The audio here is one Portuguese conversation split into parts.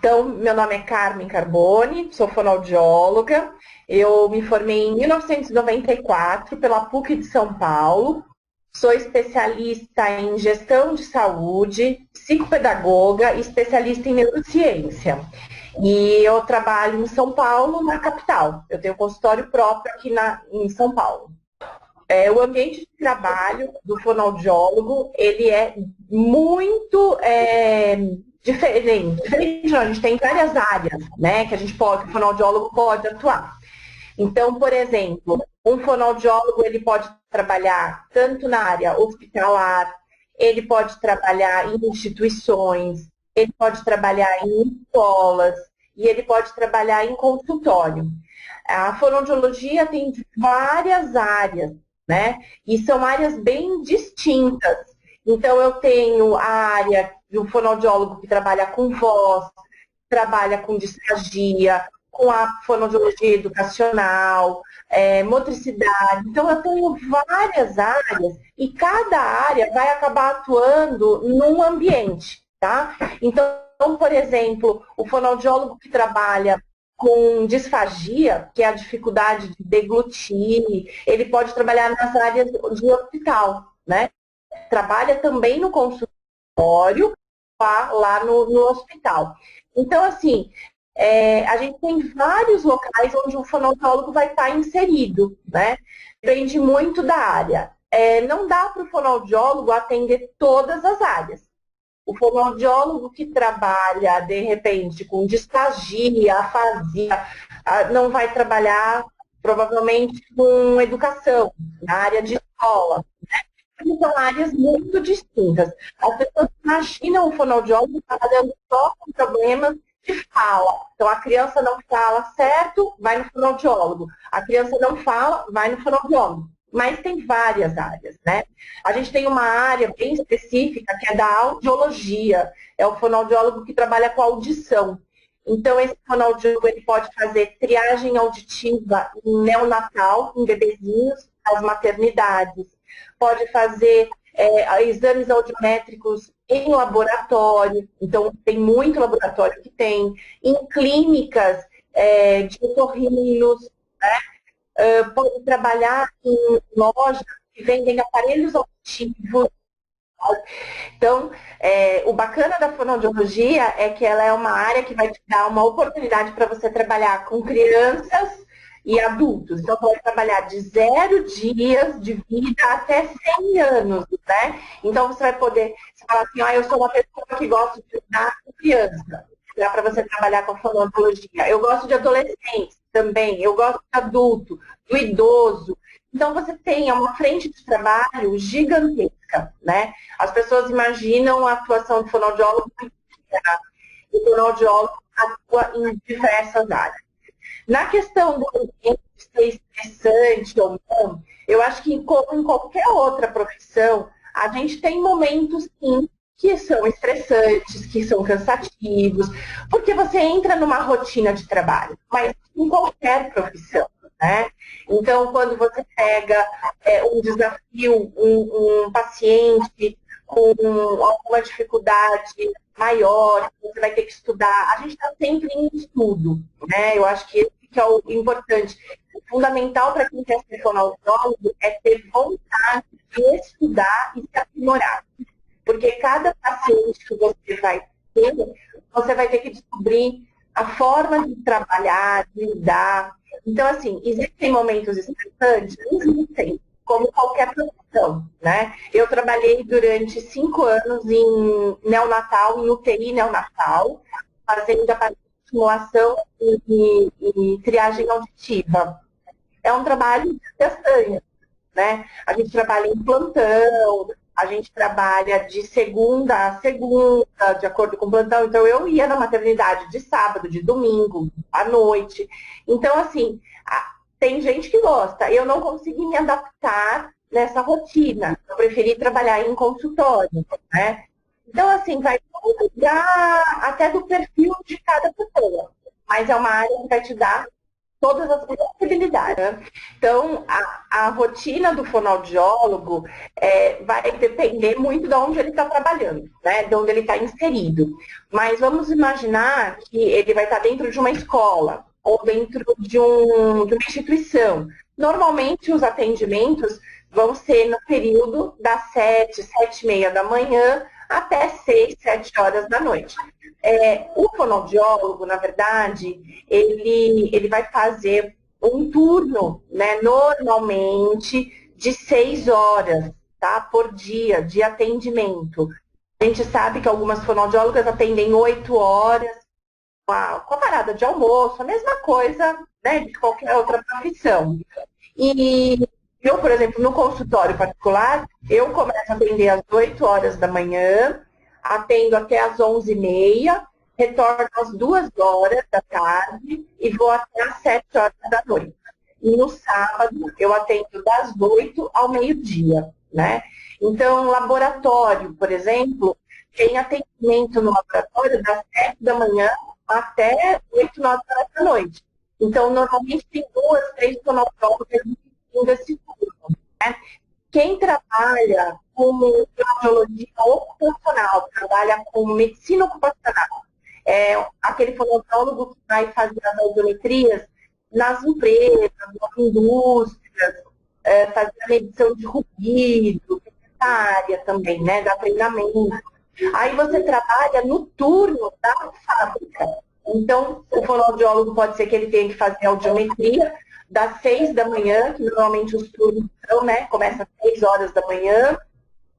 Então, meu nome é Carmen Carboni, sou fonoaudióloga. Eu me formei em 1994 pela PUC de São Paulo. Sou especialista em gestão de saúde, psicopedagoga e especialista em neurociência. E eu trabalho em São Paulo, na capital. Eu tenho consultório próprio aqui em São Paulo. O ambiente de trabalho do fonoaudiólogo, ele é muito diferente. Diferente não, a gente tem várias áreas, né, que que o fonoaudiólogo pode atuar. Então, por exemplo, um fonoaudiólogo, ele pode trabalhar tanto na área hospitalar, ele pode trabalhar em instituições, ele pode trabalhar em escolas e ele pode trabalhar em consultório. A fonoaudiologia tem várias áreas, né? E são áreas bem distintas. Então, eu tenho a área do fonoaudiólogo que trabalha com voz, trabalha com disfagia, com a fonoaudiologia educacional, motricidade. Então, eu tenho várias áreas e cada área vai acabar atuando num ambiente, tá? Então, por exemplo, o fonoaudiólogo que trabalha com disfagia, que é a dificuldade de deglutir, ele pode trabalhar nas áreas de hospital, né? Trabalha também no consultório, lá no hospital. Então, assim, a gente tem vários locais onde o fonoaudiólogo vai estar inserido, né? Depende muito da área. Não dá para o fonoaudiólogo atender todas as áreas. O fonoaudiólogo que trabalha, de repente, com disfagia, afasia, não vai trabalhar, provavelmente, com educação, na área de escola, né? São áreas muito distintas. As pessoas imaginam o fonoaudiólogo trabalhando só com problemas de fala. Então, a criança não fala certo, vai no fonoaudiólogo. A criança não fala, vai no fonoaudiólogo. Mas tem várias áreas, né? A gente tem uma área bem específica, que é da audiologia. É o fonoaudiólogo que trabalha com audição. Então, esse fonoaudiólogo ele pode fazer triagem auditiva em neonatal, em bebezinhos, nas maternidades. Pode fazer exames audiométricos em laboratório. Então, tem muito laboratório que tem. Em clínicas de otorrinos, né? Pode trabalhar em lojas que vendem aparelhos auditivos. Então, o bacana da fonoaudiologia é que ela é uma área que vai te dar uma oportunidade para você trabalhar com crianças e adultos. Então, você vai trabalhar de 0 dias de vida até 100 anos, né? Então, você vai poder falar assim, eu sou uma pessoa que gosta de lidar com criança. Dá para você trabalhar com fonoaudiologia. Eu gosto de adolescentes também, eu gosto de adulto, do idoso. Então, você tem uma frente de trabalho gigantesca, né? As pessoas imaginam a atuação do fonoaudiólogo, o fonoaudiólogo atua em diversas áreas. Na questão do ambiente ser estressante ou não, eu acho que como em qualquer outra profissão, a gente tem momentos, sim, que são estressantes, que são cansativos, porque você entra numa rotina de trabalho, mas em qualquer profissão, né? Então, quando você pega um desafio, um paciente com alguma dificuldade maior, você vai ter que estudar, a gente está sempre em estudo, né? Eu acho que esse que é o importante. O fundamental para quem quer ser fonoaudiólogo é ter vontade de estudar e se aprimorar. Porque cada paciente que você vai ter, você vai ter que descobrir a forma de trabalhar, de lidar. Então, assim, existem momentos estressantes? Existem, como qualquer profissão, né? Eu trabalhei durante 5 anos em neonatal, em UTI neonatal, fazendo a parte de estimulação e triagem auditiva. É um trabalho desgastante, né? A gente trabalha em plantão, a gente trabalha de segunda a segunda, de acordo com o plantão. Então, eu ia na maternidade de sábado, de domingo, à noite. Então, assim, tem gente que gosta. Eu não consegui me adaptar nessa rotina. Eu preferi trabalhar em consultório, né? Então, assim, vai mudar até do perfil de cada pessoa. Mas é uma área que vai te dar todas as possibilidades. Né? Então, a rotina do fonoaudiólogo vai depender muito de onde ele está trabalhando, né? De onde ele está inserido. Mas vamos imaginar que ele vai estar dentro de uma escola ou dentro de uma instituição. Normalmente, os atendimentos vão ser no período das 7h30 da manhã até 6, 7 horas da noite. O fonoaudiólogo, na verdade, ele vai fazer um turno, né, normalmente de 6 horas, tá, por dia de atendimento. A gente sabe que algumas fonoaudiólogas atendem 8 horas, com a parada de almoço, a mesma coisa, né, de qualquer outra profissão. E eu, por exemplo, no consultório particular, eu começo a atender às 8 horas da manhã, atendo até às 11h30, retorno às 2 horas da tarde e vou até às 7 horas da noite. E no sábado, eu atendo das 8 ao meio-dia, né? Então, laboratório, por exemplo, tem atendimento no laboratório das 7 da manhã até 8, 9 horas da noite. Então, normalmente tem 2, 3 fonoaudiólogas desse turno, né? Quem trabalha com fonoaudiologia ocupacional, trabalha com medicina ocupacional, aquele fonoaudiólogo que vai fazer as audiometrias nas empresas, nas indústrias, fazer a medição de ruído, área também, né, dá treinamento. Aí você trabalha no turno da fábrica. Então, o fonoaudiólogo pode ser que ele tenha que fazer audiometria das 6 da manhã, que normalmente os turnos são, né, começa às 6 horas da manhã,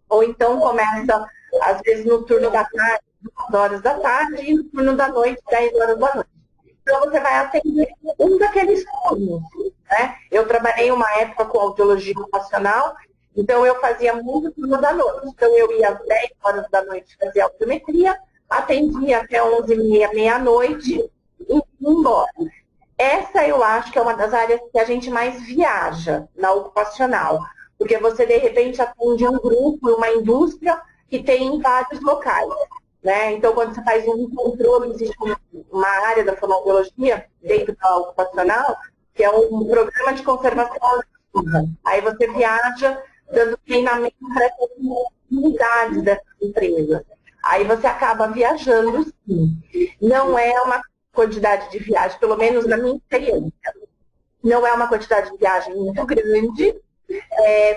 ou então começa, às vezes, no turno da tarde, 2 horas da tarde, e no turno da noite, 10 horas da noite. Então, você vai atender um daqueles turnos, né? Eu trabalhei uma época com audiologia ocupacional, então eu fazia muito turno da noite. Então, eu ia às 10 horas da noite fazer audiometria, atendia até 11h30, meia-noite, e ia embora. Essa eu acho que é uma das áreas que a gente mais viaja na ocupacional, porque você, de repente, atende um grupo, uma indústria que tem em vários locais. Né? Então, quando você faz um controle, existe uma área da fonoaudiologia dentro da ocupacional, que é um programa de conservação auditiva. Aí você viaja dando treinamento para essas unidades dessas empresas. Aí você acaba viajando, sim. Não é uma quantidade de viagem, pelo menos na minha experiência, não é uma quantidade de viagem muito grande,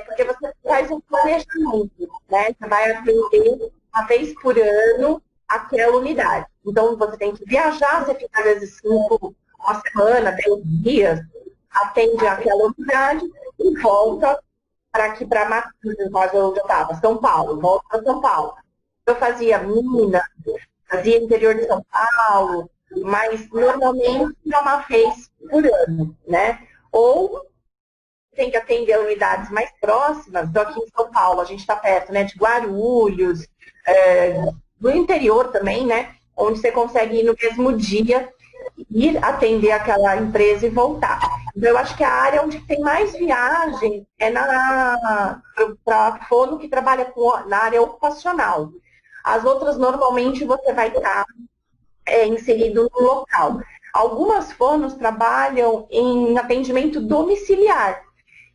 porque você faz um planejamento, né? Você vai atender uma vez por ano aquela unidade. Então, você tem que viajar, você fica às vezes uma semana, 10 dias, atende aquela unidade e volta para aqui, para Matriz, onde eu estava, São Paulo, volta para São Paulo. Eu fazia Minas, fazia interior de São Paulo, mas normalmente é uma vez por ano, né? Ou tem que atender unidades mais próximas, então aqui em São Paulo, a gente está perto, né, de Guarulhos, do interior também, né, onde você consegue ir no mesmo dia, ir atender aquela empresa e voltar. Então, eu acho que a área onde tem mais viagem é para fono que trabalha na área ocupacional. As outras, normalmente, você vai estar inserido no local. Algumas fonos trabalham em atendimento domiciliar.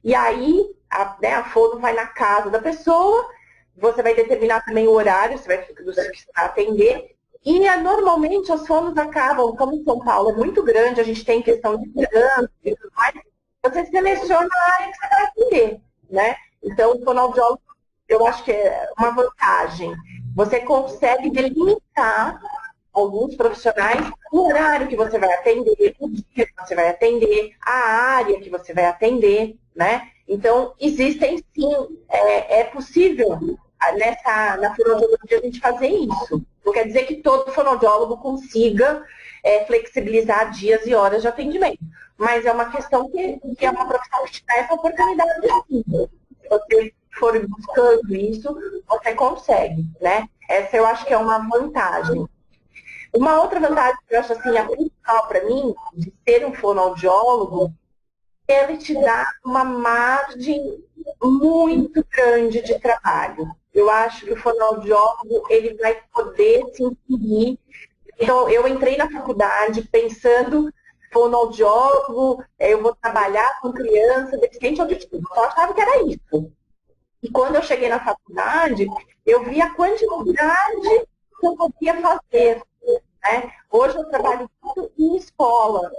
E aí, a fono vai na casa da pessoa, você vai determinar também o horário, você vai atender. E normalmente as fonos acabam, como São Paulo é muito grande, a gente tem questão de trânsito e tudo mais, você seleciona a área que você vai atender, né? Então, o fonoaudiólogo, eu acho que é uma vantagem. Você consegue delimitar alguns profissionais o horário que você vai atender, o dia que você vai atender, a área que você vai atender, né? Então, existem sim, é possível na fonoaudiologia a gente fazer isso. Não quer dizer que todo fonoaudiólogo consiga flexibilizar dias e horas de atendimento. Mas é uma questão que é uma profissão que te dá essa oportunidade de atender. Se você for buscando isso, você consegue, né? Essa eu acho que é uma vantagem. Uma outra vantagem que eu acho assim, a principal para mim, de ser um fonoaudiólogo, ele te dá uma margem muito grande de trabalho. Eu acho que o fonoaudiólogo ele vai poder se inserir. Então, eu entrei na faculdade pensando fonoaudiólogo, eu vou trabalhar com criança deficiente auditivo. Eu só achava que era isso. E quando eu cheguei na faculdade, eu vi a quantidade que eu podia fazer. Né? Hoje eu trabalho muito em escola,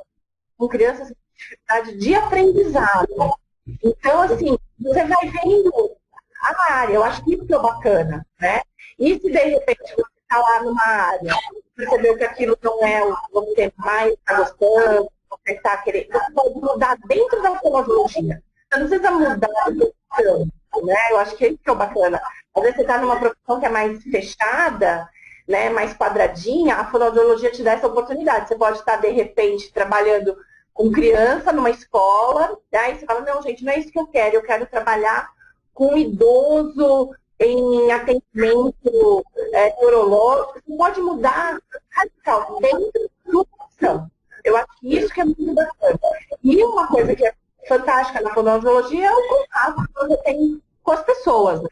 com crianças com dificuldade de aprendizado. Então, assim, você vai vendo a área, eu acho que isso é bacana, né? E se de repente você está lá numa área, percebeu que aquilo não é o que você mais está gostando, você está querendo, você pode mudar dentro da fonoaudiologia. Você não precisa mudar de profissão, né? Eu acho que isso que é o bacana. Às vezes você está numa profissão que é mais fechada, né, mais quadradinha, a fonoaudiologia te dá essa oportunidade. Você pode estar, de repente, trabalhando com criança numa escola, aí você fala, não, gente, não é isso que eu quero trabalhar com idoso em atendimento neurológico. Você pode mudar radical dentro da profissão. Eu acho que isso que é muito bacana. E uma coisa que é fantástica na fonoaudiologia é o contato que você tem com as pessoas, né?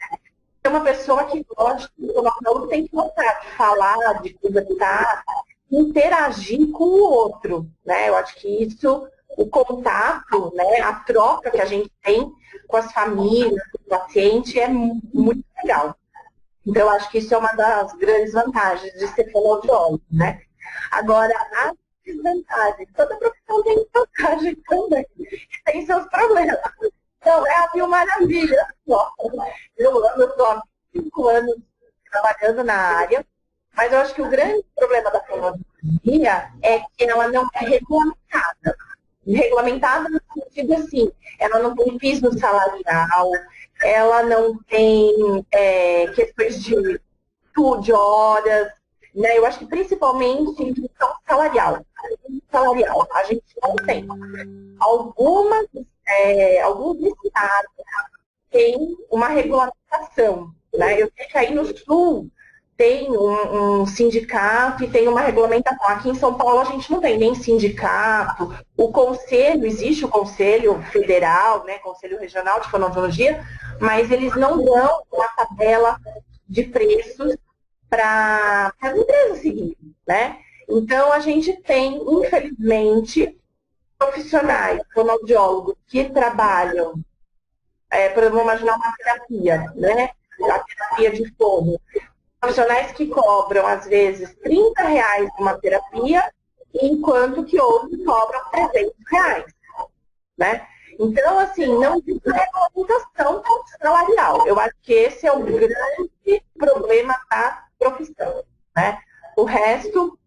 É uma pessoa que gosta, o fonoaudiólogo tem que gostar de falar, de conversar, interagir com o outro, né? Eu acho que isso, o contato, né, a troca que a gente tem com as famílias, com o paciente, é muito legal. Então, eu acho que isso é uma das grandes vantagens de ser fonoaudiólogo, né? Agora, as desvantagens, toda profissão tem vantagem também, e tem seus problemas. Então, é a mil maravilhas. Eu estou há 5 anos trabalhando na área, mas eu acho que o grande problema da fonoaudiologia é que ela não é regulamentada. Regulamentada no sentido assim, ela não tem piso salarial, ela não tem questões de horas, né? Eu acho que principalmente em questão salarial. A gente não tem. Alguns estados têm uma regulamentação, né? Eu sei que aí no Sul tem um sindicato e tem uma regulamentação. Aqui em São Paulo a gente não tem nem sindicato. O conselho, existe o Conselho Federal, né, Conselho Regional de Fonoaudiologia, mas eles não dão uma tabela de preços para as empresas seguirem, né? Então a gente tem, infelizmente, profissionais, fonoaudiólogos, que trabalham, por exemplo, vamos imaginar uma terapia, né? A terapia de fono. Profissionais que cobram, às vezes, R$ 30 uma terapia, enquanto que outros cobram R$ 300, né? Então, assim, não existe regulamentação salarial. Eu acho que esse é o grande problema da profissão, né? O resto,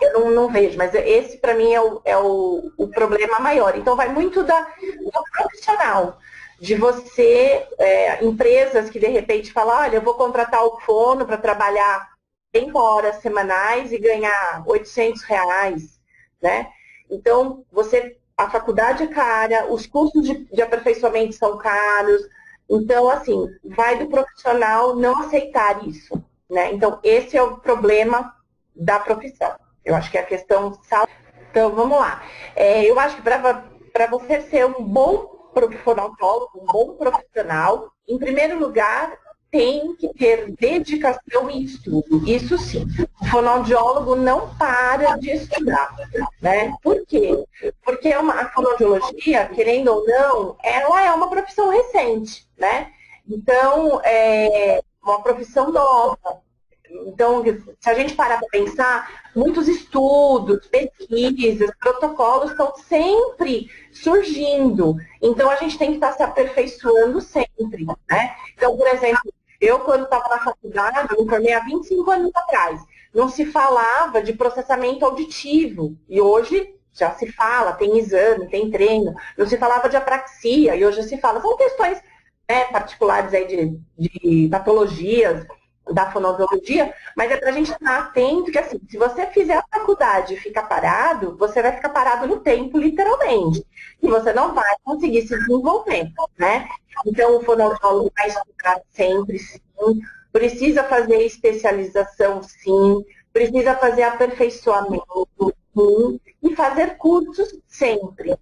eu não vejo, mas esse, para mim, é o problema maior. Então, vai muito do profissional. De você, empresas que de repente falam, olha, eu vou contratar o fono para trabalhar 30 horas semanais e ganhar R$ 800, né? Então, a faculdade é cara, os cursos de aperfeiçoamento são caros. Então, assim, vai do profissional não aceitar isso, né? Então, esse é o problema da profissão. Eu acho que é a questão salarial. Então, vamos lá. Eu acho que para você ser um bom fonoaudiólogo, um bom profissional, em primeiro lugar, tem que ter dedicação e estudo. Isso sim. O fonoaudiólogo não para de estudar, né? Por quê? Porque a fonoaudiologia, querendo ou não, ela é uma profissão recente, né? Então, é uma profissão nova. Então, se a gente parar para pensar, muitos estudos, pesquisas, protocolos estão sempre surgindo. Então, a gente tem que estar se aperfeiçoando sempre, né? Então, por exemplo, eu, quando estava na faculdade, eu me formei há 25 anos atrás, não se falava de processamento auditivo. E hoje já se fala, tem exame, tem treino. Não se falava de apraxia, e hoje se fala. São questões, né, particulares aí de patologias da fonoaudiologia, mas é para a gente estar atento que, assim, se você fizer a faculdade e ficar parado, você vai ficar parado no tempo, literalmente, e você não vai conseguir se desenvolver, né? Então, o fonoaudiólogo vai estudar sempre, sim, precisa fazer especialização, sim, precisa fazer aperfeiçoamento, sim, e fazer cursos sempre.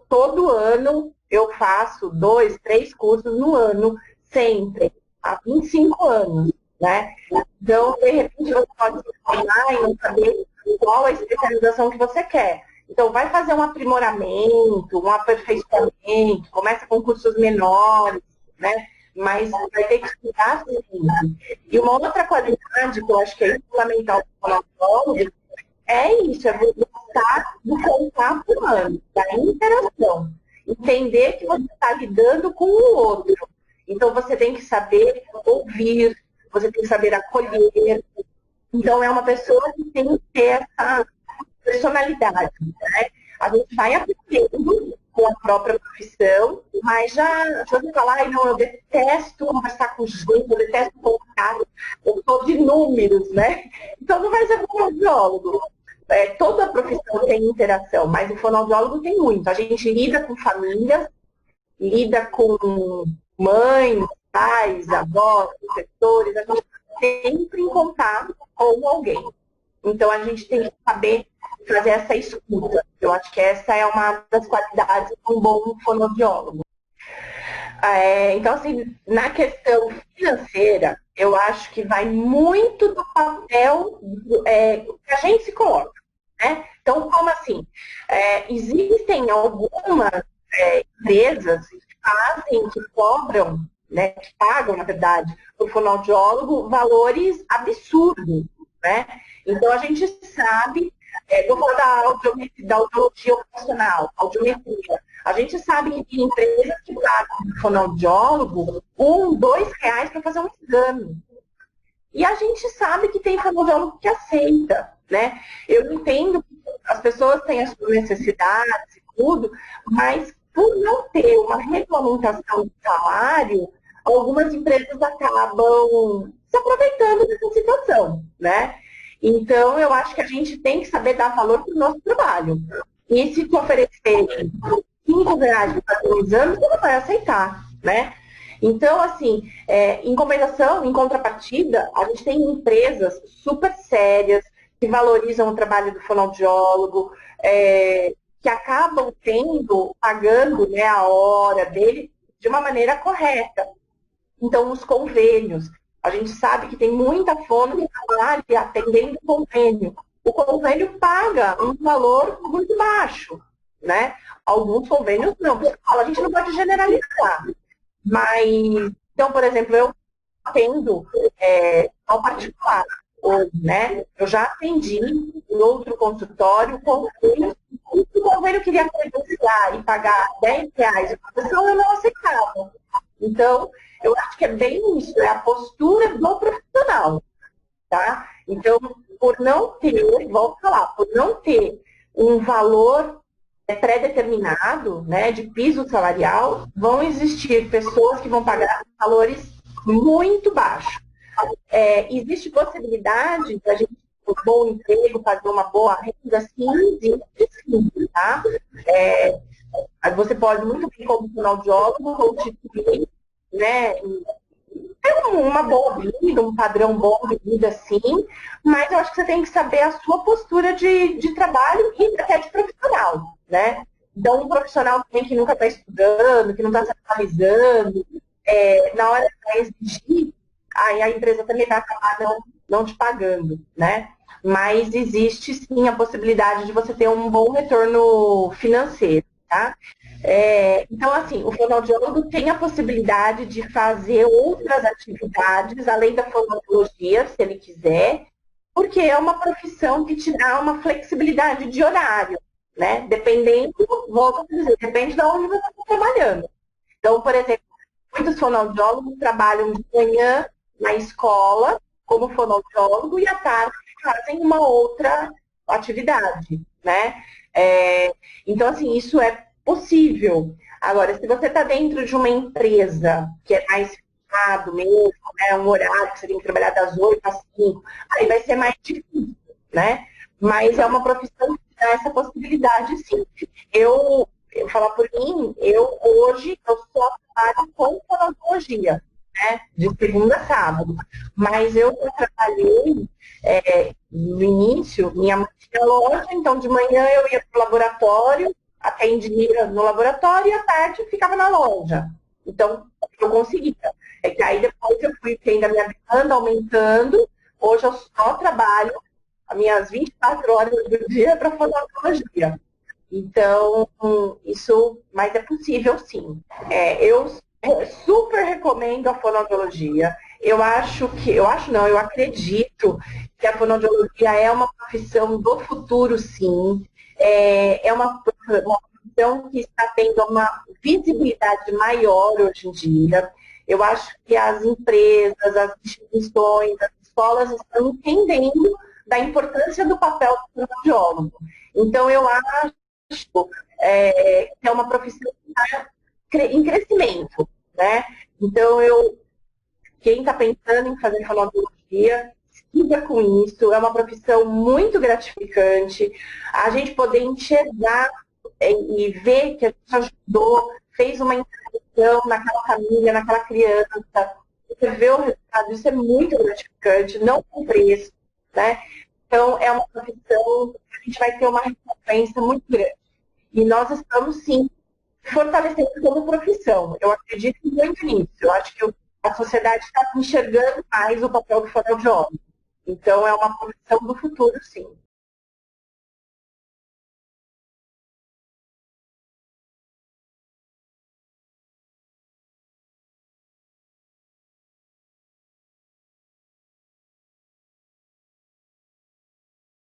Todo ano, eu faço 2, 3 cursos no ano, sempre. Há 25 anos, né? Então, de repente, você pode se formar e não saber qual a especialização que você quer. Então, vai fazer um aprimoramento, um aperfeiçoamento, começa com cursos menores, né? Mas vai ter que estudar sempre. E uma outra qualidade que eu acho que é fundamental para o fonoaudiólogo é isso, é gostar do contato humano, da interação. Entender que você está lidando com o outro. Então, você tem que saber ouvir, você tem que saber acolher. Então, é uma pessoa que tem que ter essa personalidade, né? A gente vai aprendendo com a própria profissão, mas já, se você falar, não, eu detesto conversar com gente, eu detesto contato, eu sou de números, né? Então, não vai ser fonoaudiólogo. Toda profissão tem interação, mas o fonoaudiólogo tem muito. A gente lida com famílias, lida com mães, pais, avós, professores, a gente está sempre em contato com alguém. Então, a gente tem que saber fazer essa escuta. Eu acho que essa é uma das qualidades de um bom fonoaudiólogo. Então, assim, na questão financeira, eu acho que vai muito do papel que a gente se coloca, né? Então, como assim? Existem algumas empresas que fazem, que cobram, né, que pagam, na verdade, para o fonoaudiólogo valores absurdos, né? Então, a gente sabe, vou falar da audiologia ocupacional, audiometria. A gente sabe que tem empresas que pagam para fonoaudiólogo R$ 2 para fazer um exame. E a gente sabe que tem fonoaudiólogo que aceita, né? Eu entendo que as pessoas têm as suas necessidades e tudo, mas por não ter uma regulamentação de salário, algumas empresas acabam se aproveitando dessa situação, né? Então, eu acho que a gente tem que saber dar valor para o nosso trabalho. E se te oferecer R$ 5 para fazer um exame, você não vai aceitar, né? Então, assim, em compensação, em contrapartida, a gente tem empresas super sérias que valorizam o trabalho do fonoaudiólogo, que acabam pagando, né, a hora dele de uma maneira correta. Então, os convênios. A gente sabe que tem muita fono que trabalha atendendo convênio. O convênio paga um valor muito baixo, né? Alguns convênios não. A gente não pode generalizar. Mas, então, por exemplo, eu atendo ao particular, né? Eu já atendi em outro consultório convênio. Se o convênio queria credenciar e pagar R$ 10 por pessoa, eu não aceitava. Então, eu acho que é bem isso, é a postura do profissional, tá? Então, por não ter, volto a falar, por não ter um valor pré-determinado, né, de piso salarial, vão existir pessoas que vão pagar valores muito baixos. Existe possibilidade de a gente ter um bom emprego, fazer uma boa renda, sim, existe, tá? Você pode muito bem como fonoaudiólogo constituir, né, uma boa vida, um padrão bom de vida, sim, mas eu acho que você tem que saber a sua postura de trabalho e até de profissional, né? Então, um profissional também que nunca está estudando, que não está se atualizando, na hora de exigir, aí a empresa também vai acabar não te pagando, né? Mas existe, sim, a possibilidade de você ter um bom retorno financeiro, tá? Então, assim, o fonoaudiólogo tem a possibilidade de fazer outras atividades, além da fonoaudiologia, se ele quiser, porque é uma profissão que te dá uma flexibilidade de horário, né? Dependendo, volto a dizer, depende de onde você está trabalhando. Então, por exemplo, muitos fonoaudiólogos trabalham de manhã na escola como fonoaudiólogo e à tarde fazem uma outra atividade, né? Então, assim, isso é possível. Agora, se você está dentro de uma empresa que é mais fechado mesmo, né, um horário que você tem que trabalhar das 8 às 5, aí vai ser mais difícil, né? Mas é uma profissão que dá essa possibilidade, sim. Eu falar por mim, hoje eu só trabalho com fonoaudiologia, né, de segunda a sábado. Mas eu trabalhei no início, minha mãe tinha loja, então de manhã eu ia para o laboratório, atendia no laboratório e à tarde ficava na loja. Então, eu conseguia. Que aí depois eu fui tendo a minha demanda aumentando, hoje eu só trabalho as minhas 24 horas do dia para fonoaudiologia. Então, mas é possível sim. Eu super recomendo a fonoaudiologia. Eu acredito que a fonoaudiologia é uma profissão do futuro, sim. É uma profissão que está tendo uma visibilidade maior hoje em dia. Eu acho que as empresas, as instituições, as escolas estão entendendo da importância do papel do fonoaudiólogo. Então, eu acho que é uma profissão que está em crescimento, né? Então, quem está pensando em fazer fonoaudiologia, siga com isso, é uma profissão muito gratificante. A gente poder enxergar e ver que a gente ajudou, fez uma intervenção naquela família, naquela criança, você vê o resultado, isso é muito gratificante, não tem preço, né? Então, é uma profissão que a gente vai ter uma recompensa muito grande. E nós estamos, sim, fortalecendo como profissão. Eu acredito muito nisso. Eu acho que a sociedade está enxergando mais o papel do fonoaudiólogo. Então, é uma profissão do futuro, sim.